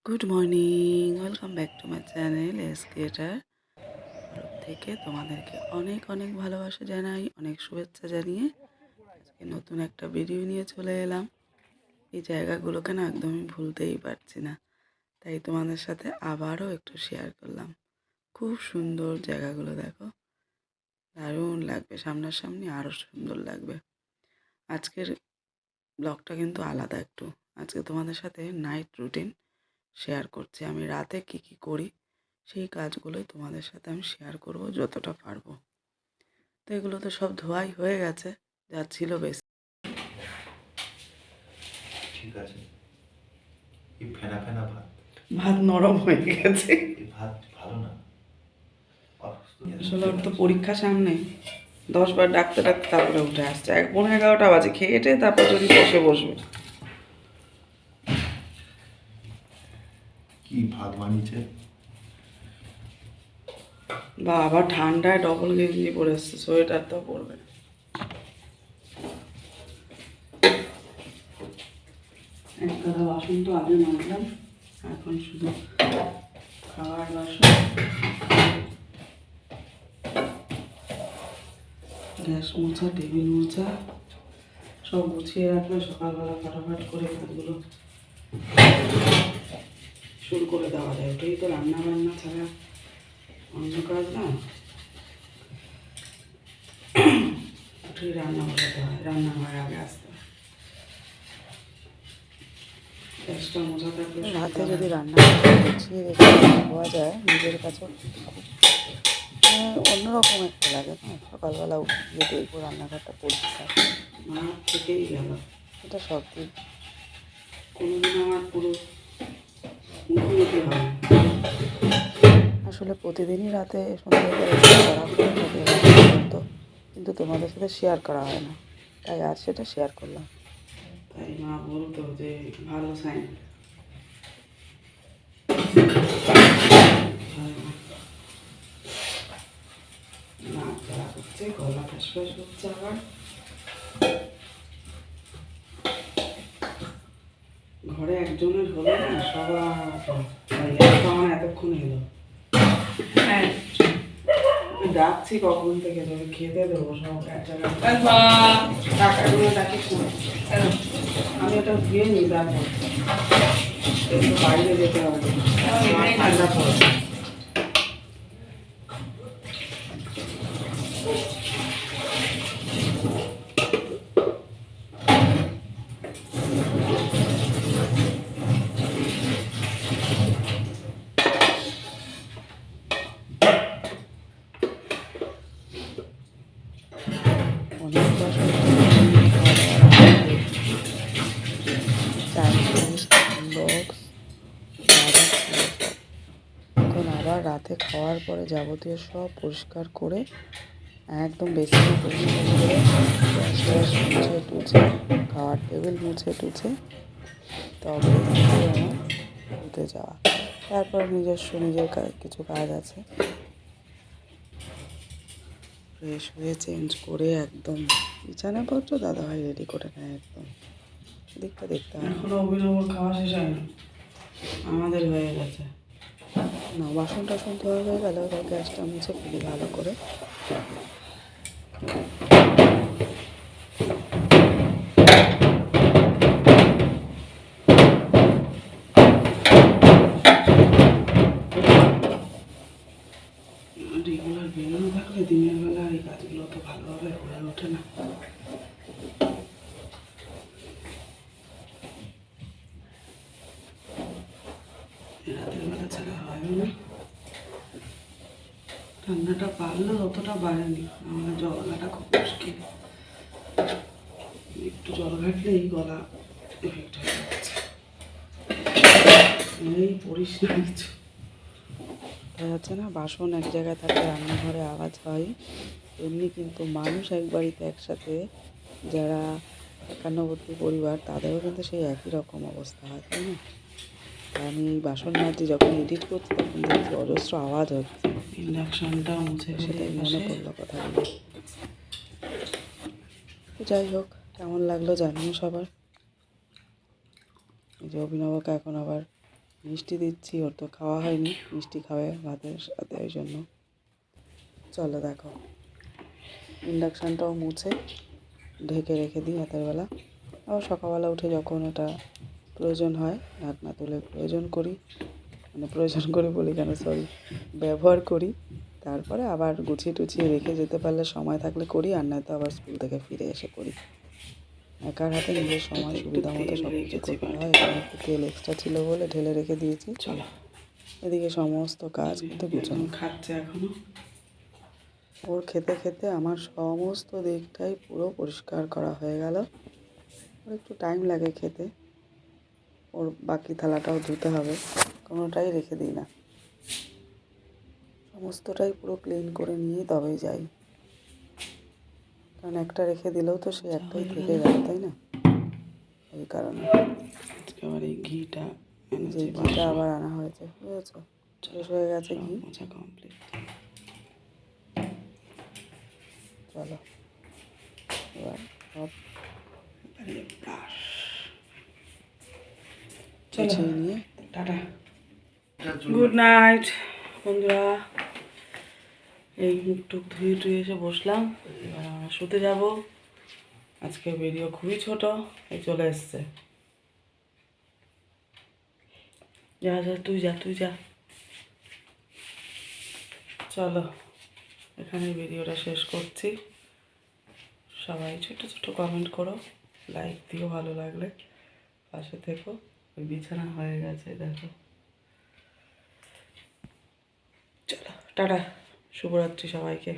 Good morning, welcome back to my channel S creator তরফ থেকে তোমাদেরকে অনেক অনেক ভালোবাসা জানাই, অনেক শুভেচ্ছা জানিয়ে আজকে নতুন একটা ভিডিও নিয়ে চলে এলাম। এই জায়গাগুলোকে না একদমই ভুলতেই পারছি না, তাই তোমাদের সাথে আবারও একটু শেয়ার করলাম। খুব সুন্দর জায়গাগুলো, দেখো দারুণ লাগবে, সামনাসামনি আরও সুন্দর লাগবে। আজকের ব্লগটা কিন্তু আলাদা একটু। আজকে তোমাদের সাথে নাইট রুটিন শেয়ার করছি। আমি রাতে কি কি করি সেই কাজগুলোই তোমাদের সাথে আমি শেয়ার করব যতটা পারবো। তো এগুলো তো সব ধোয়াই হয়ে গেছে, যা ছিল বেশ। ঠিক আছে। এই ফেনা ফেনা ভাত, ভাত নরম হয়ে গেছে। এই ভাত ভালো না। আসলে ওর তো পরীক্ষা সামনে, 10 বার ডাকতে ডাকতে তারপরে উঠে আসছে। 11:30 বাজে খেয়ে তারপর যদি বসবে। কি ভাত বানিয়েছে? বা আবার ঠান্ডায় ডবল গেঞ্জি পরে এসছে, সোয়েটার তো পরবে না। এক গাদা বাসন তো আগে মাজলাম, এখন শুধু খাওয়ার বাসন, গ্যাস মোছা, টেবিল মোছা সব গুছিয়ে রাখলে সকালবেলা ফটাফট করে কাজগুলো শুরু করে দেওয়া যায়। ওটাই তো রান্না বান্না ছাড়া অন্য কাজ না। ওটাই রান্না বসাতে হয়, রান্নাঘরে আগে আসতে হয়। গ্যাসটা মোছা থাকলে রাতে যদি রান্না গুছিয়ে রেখে দেওয়া যায় নিজের কাছে অন্যরকম একটা লাগে না। সকালবেলা উঠে গিয়ে দেখবো রান্নাঘরটা পরিষ্কার, মার থেকেই গেল এটা সব দিন। কোনোদিন আমার পুরো মুখোমুখি হয় আসলে প্রতিদিনই রাতে সন্ধ্যাবেলা করা হয়ে থাকে তো, কিন্তু তোমাদের সাথে শেয়ার করা হয় না, তাই আজ সেটা শেয়ার করলাম। তাই মা বলতো যে ভালো সাইন। নাক জ্বালা করছে, গলা ফ্যাসফ্যাস করছে আবার। ঘরে একজনের হলো না, সবার আমার এতক্ষণ এলো। হ্যাঁ আমি ডাকছি কখন থেকে, তোকে খেতে দেবো সব এক জায়গায়। টাকাগুলো ডাকিস না, আমি এটা ধুয়ে নিই, তারপর একটু বাইরে যেতে হবে, ঠান্ডা পড়ে। অনেক বছর চাইনিজ বক্স, এখন আবার রাতে খাওয়ার পরে যাবতীয় সব পরিষ্কার করে একদম বেসিনে পরিষ্কার করে গ্যাস ট্যাস মুছে টুছে, খাওয়ার টেবিল মুছে টুছে তবে আমার উঠে যাওয়া। তারপর নিজের কিছু কাজ আছে, ফ্রেশ হয়ে চেঞ্জ করে একদম বিছানাপত্র দাদাভাই রেডি করে নেয় একদম। দিকটা দেখতে হয়, এখনো অভিনব খাওয়া শেষ হয় না, আমাদের হয়ে গেছে। না বাসন টাসন ধোয়া হয়ে গেলে এবার গ্যাসটা মুছে ফেলি ভালো করে। রেগুলার বেরোনো থাকলে দিনের বেলা এই কাজগুলো তো ভালোভাবে হয়ে ওঠে না। রাতের বেলা ছাড়া হয়ও না। ঠান্ডাটা বাড়লেও অতটা বাড়েনি, আমার জল ঘাটা খুব মুশকিল। একটু জল ঘাটলেই গলা এফেক্ট হয়ে যাচ্ছে। এই পড়িস না কিছু, দেখা যাচ্ছে না বাসন এক জায়গায় থাকে, রান্নাঘরে আওয়াজ হয়, এমনি কিন্তু মানুষ এক বাড়িতে একসাথে যারা একান্নবর্তী পরিবার তাদেরও কিন্তু সেই একই রকম অবস্থা হয়, তাই না? আমি এই বাসন মাজছি, যখন এডিট করছি তখন দেখছি অজস্র আওয়াজ হচ্ছে। ইন্ডাকশনটা মুছে সেটাই মনে পড়লো কথাগুলো। তো যাই হোক, কেমন লাগলো জানিও সবার। এই যে অভিনবকে এখন আবার মিষ্টি দিচ্ছি, ওর তো খাওয়া হয়নি, মিষ্টি খাবে ভাতের সাথে, ওই জন্য। চলো দেখো, ইন্ডাকশানটাও মুছে ঢেকে রেখে দিই রাতের বেলা। আবার সকালবেলা উঠে যখন ওটা প্রয়োজন হয় ঢাকনা তুলে প্রয়োজন করি বলি কেন, সরি, ব্যবহার করি। তারপরে আবার গুছিয়ে টুছিয়ে রেখে যেতে পারলে, সময় থাকলে করি, আর নয়তো আবার স্কুল থেকে ফিরে এসে করি। একার হাতে নিজের সময় সুবিধা মতো সব কিছু করতে হয়। এখানে একটু তেল এক্সট্রা ছিল বলে ঢেলে রেখে দিয়েছি। চলো, এদিকে সমস্ত কাজ কিন্তু গুছানো। খাচ্ছে এখনো। ওর খেতে খেতে আমার সমস্ত দিকটাই পুরো পরিষ্কার করা হয়ে গেল। ওর একটু টাইম লাগে খেতে, ওর বাকি থালাটাও ধুতে হবে, কোনোটাই রেখে দিই না, সমস্তটাই পুরো ক্লিন করে নিয়েই তবেই যাই। কারণ একটা রেখে দিলেও তো সেই একটাই থেকে গেল, তাই না? ওই কারণে আজকে আবার এই ঘিটা যে ঘিটা আবার আনা হয়েছে, বুঝেছো? শেষ হয়ে গেছে ঘি। মোছা কমপ্লিট। চলো এবার সব গুছিয়ে নিয়ে টাটা, গুড নাইট বন্ধুরা। এই মুখ টুক ধুয়ে টুয়ে এসে বসলাম, এবার আমরা শুতে যাব। আজকে ভিডিও খুবই ছোট, এই চলে এসছে। যা যা, তুই যা, তুই যা। চলো, এখানে ভিডিওটা শেষ করছি। সবাই ছোট ছোট কমেন্ট করো, লাইক দিও ভালো লাগলে, পাশে থেকো। ওই বিছানা হয়ে গেছে দেখো। চলো টাটা, শুভরাত্রি সবাইকে।